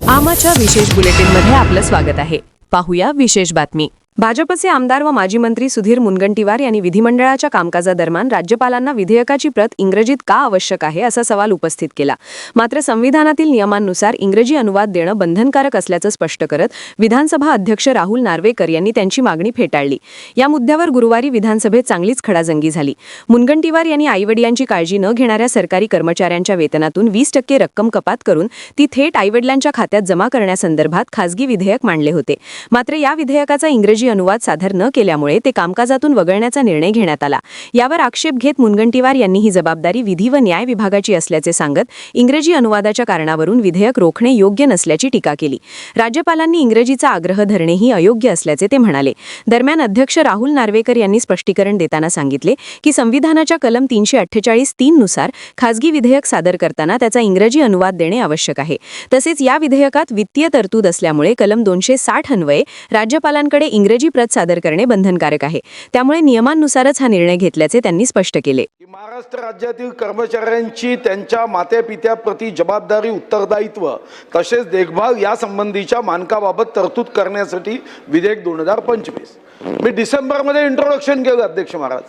आमाच्या विशेष बुलेटिनमध्ये आपलं स्वागत आहे. पाहूया विशेष बातमी. भाजपचे आमदार व माजी मंत्री सुधीर मुनगंटीवार यांनी विधिमंडळाच्या कामकाजादरम्यान राज्यपालांना विधेयकाची प्रत इंग्रजीत का आवश्यक आहे असा सवाल उपस्थित केला. मात्र संविधानातील नियमांनुसार इंग्रजी अनुवाद देणं बंधनकारक असल्याचं स्पष्ट करत विधानसभा अध्यक्ष राहुल नार्वेकर यांनी त्यांची मागणी फेटाळली. या मुद्द्यावर गुरुवारी विधानसभेत चांगलीच खडाजंगी झाली. मुनगंटीवार यांनी आईवडिलांची काळजी न घेणाऱ्या सरकारी कर्मचाऱ्यांच्या वेतनातून 20% रक्कम कपात करून ती थेट आईवडिलांच्या खात्यात जमा करण्यासंदर्भात खासगी विधेयक मांडले होते. मात्र या विधेयकाचा इंग्रजी अनुवाद सादर न केल्यामुळे ते कामकाजातून वगळण्याचा निर्णय घेण्यात आला. यावर आक्षेप घेत मुनगंटीवार यांनी ही जबाबदारी विधी व न्याय विभागाची असल्याचे सांगत इंग्रजी अनुवादाच्या कारणावरून विधेयक रोखणे योग्य नसल्याची टीका केली. राज्यपालांनी इंग्रजीचा आग्रह धरणेही अयोग्य असल्याचे ते म्हणाले. दरम्यान अध्यक्ष राहुल नार्वेकर यांनी स्पष्टीकरण देताना सांगितले की संविधानाच्या कलम 348(3) नुसार खासगी विधेयक सादर करताना त्याचा इंग्रजी अनुवाद देणे आवश्यक आहे. तसेच या विधेयकात वित्तीय तरतूद असल्यामुळे कलम 260 अन्वये राज्यपालांकडे इंग्रजी प्रत सादर करणे बंधनकारक आहे. त्यामुळे नियमांनुसारच हा निर्णय घेतल्याचे त्यांनी स्पष्ट केले. महाराष्ट्र राज्यातील कर्मचाऱ्यांची त्यांच्या मातेपित्याप्रती जबाबदारी, उत्तरदायित्व तसेच देखभाल या संबंधीच्या मानकाबाबत तरतूद करण्यासाठी विधेयक 2025 मी डिसेंबरमध्ये इंट्रोडक्शन केलं. अध्यक्ष महाराज,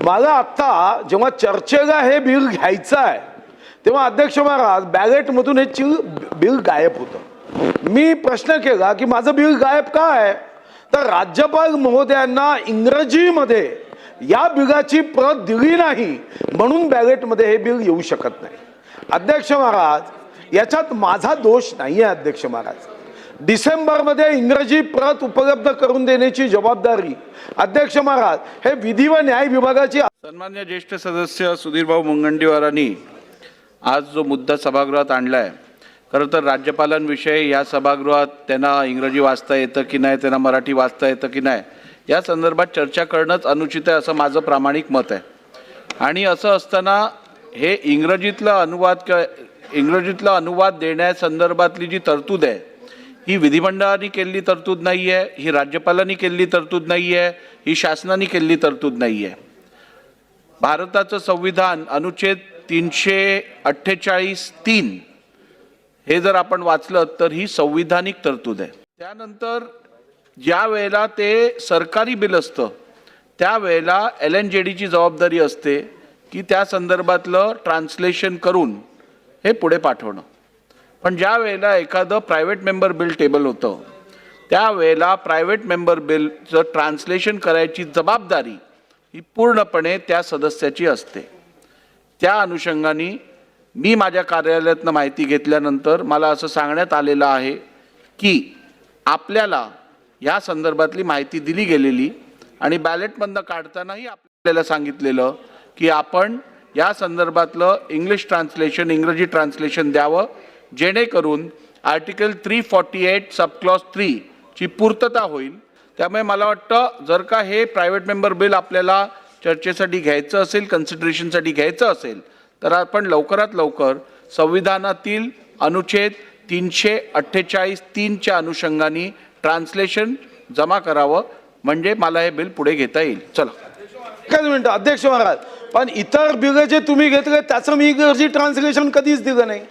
मला आत्ता जेव्हा चर्चेला हे बिल घ्यायचं आहे तेव्हा अध्यक्ष महाराज बॅलेटमधून हे बिल गायब होतं. मी प्रश्न केला की माझं बिल गायब का आहे, तर राज्यपाल महोदयांना इंग्रजीमध्ये या बिलाची प्रत दिली नाही म्हणून बॅलेटमध्ये हे बिल येऊ शकत नाही. अध्यक्ष महाराज, याच्यात माझा दोष नाही आहे. अध्यक्ष महाराज, डिसेंबरमध्ये इंग्रजी प्रत उपलब्ध करून देण्याची जबाबदारी अध्यक्ष महाराज हे विधी व न्याय विभागाची. सन्मान्य ज्येष्ठ सदस्य सुधीरभाऊ मुनगंटीवारांनी आज जो मुद्दा सभागृहात आणलाय, खरं तर राज्यपालांविषयी या सभागृहात त्यांना इंग्रजी वाचता येतं की नाही, त्यांना मराठी वाचता येतं की नाही या संदर्भात चर्चा करणंच अनुचित आहे असं माझं प्रामाणिक मत आहे. आणि असं असताना हे इंग्रजीतला अनुवाद देण्यासंदर्भातली जी तरतूद आहे ही विधिमंडळाने केलेली तरतूद नाही आहे, ही राज्यपालांनी केलेली तरतूद नाही आहे, ही शासनाने केलेली तरतूद नाही आहे. भारताचं संविधान अनुच्छेद 348(3) हे जर आपण वाचलं तर ही संविधानिक तरतूद आहे. त्यानंतर ज्या वेळेला ते सरकारी बिल असतं त्यावेळेला LNJDची जबाबदारी असते की त्या संदर्भातलं ट्रान्सलेशन करून हे पुढे पाठवणं. पण ज्या वेळेला एखादं प्रायव्हेट मेंबर बिल टेबल होतं त्यावेळेला प्रायव्हेट मेंबर बिलचं ट्रान्सलेशन करायची जबाबदारी ही पूर्णपणे त्या सदस्याची असते. त्या अनुषंगाने मी माझ्या कार्यालयातनं माहिती घेतल्यानंतर मला असं सांगण्यात आलेलं आहे की आपल्याला या संदर्भातली माहिती दिली गेलेली आणि बॅलेटमधनं काढतानाही आपल्याला सांगितलेलं की आपण या संदर्भातलं इंग्रजी ट्रान्सलेशन द्यावं जेणेकरून आर्टिकल 348 सबक्लॉज 3 ची पूर्तता होईल. त्यामुळे मला वाटतं जर का हे प्रायव्हेट मेंबर बिल आपल्याला चर्चेसाठी घ्यायचं असेल, कन्सिडरेशनसाठी घ्यायचं असेल तर आपण लवकरात लवकर संविधानातील अनुच्छेद 348(3) च्या अनुषंगाने ट्रान्सलेशन जमा करावं म्हणजे मला हे बिल पुढे घेता येईल. चला एकच मिनिट अध्यक्ष महाराज, पण इतर बिल जे तुम्ही घेतले त्याचं मी इंग्रजी ट्रान्सलेशन कधीच दिलं नाही.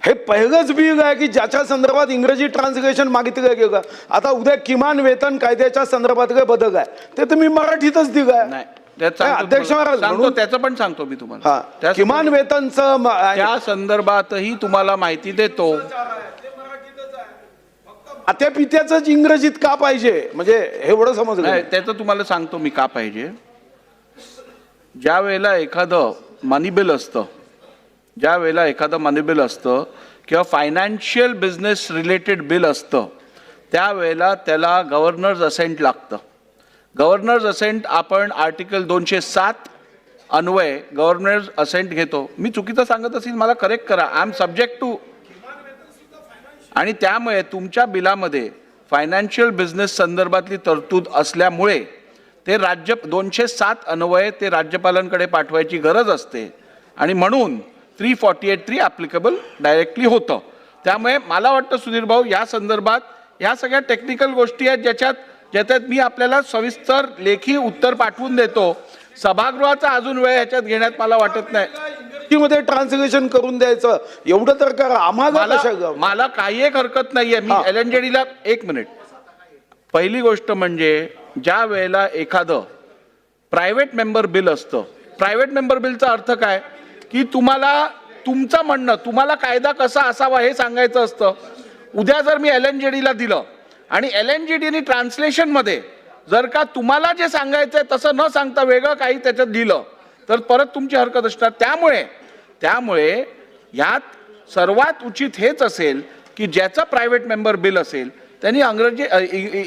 हे पहिलंच बिल आहे की ज्याच्या संदर्भात इंग्रजी ट्रान्सलेशन मागितलं गेलं. आता उद्या किमान वेतन कायद्याच्या संदर्भात बदल आहे ते तर मी मराठीतच दिलं आहे. अध्यक्ष महाराज सांगतो, त्याचं पण सांगतो मी तुम्हाला. किमान वेतनचं त्या संदर्भातही तुम्हाला माहिती देतो. मातेपित्याच इंग्रजीत का पाहिजे म्हणजे हे एवढं समजलं. त्याचं तुम्हाला सांगतो मी का पाहिजे. ज्या वेळेला एखादं मनी बिल असतं किंवा फायनान्शियल बिझनेस रिलेटेड बिल असतं त्यावेळेला त्याला गव्हर्नर्स असेंट लागतं. गव्हर्नर्स असेंट आपण आर्टिकल 207 अन्वये गव्हर्नर्स असेंट घेतो. मी चुकीचं सांगत असेल मला करेक्ट करा. I am subject to. आणि त्यामुळे तुमच्या बिलामध्ये फायनान्शियल बिझनेस संदर्भातली तरतूद असल्यामुळे ते 207 अन्वये ते राज्यपालांकडे पाठवायची गरज असते आणि म्हणून 348(3) ॲप्लिकेबल डायरेक्टली होतं. त्यामुळे मला वाटतं सुधीर भाऊ या संदर्भात ह्या सगळ्या टेक्निकल गोष्टी आहेत ज्याच्यात मी आपल्याला सविस्तर लेखी उत्तर पाठवून देतो. सभागृहाचा अजून वेळ ह्याच्यात घेण्यात मला वाटत नाही. मध्ये ट्रान्सलेशन करून द्यायचं एवढं तर करा. आम्हाला मला काही एक हरकत नाहीये. मी LNJDला एक मिनिट. पहिली गोष्ट म्हणजे ज्या वेळेला एखादं प्रायव्हेट मेंबर बिल असतं, प्रायव्हेट मेंबर बिलचा अर्थ काय की तुम्हाला तुमचं म्हणणं, तुम्हाला कायदा कसा असावा हे सांगायचं असतं. उद्या जर मी LNJDला दिलं आणि LNJDने ट्रान्सलेशनमध्ये जर का तुम्हाला जे सांगायचंय तसं न सांगता वेगळं काही त्याच्यात दिलं तर परत तुमची हरकत असणार. त्यामुळे यात सर्वात उचित हेच असेल की ज्याचं प्रायव्हेट मेंबर बिल असेल त्यांनी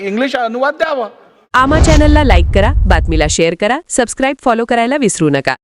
इंग्लिश अनुवाद द्यावा. आमा चॅनलला लाईक करा, बातमीला शेअर करा, सबस्क्राईब फॉलो करायला विसरू नका.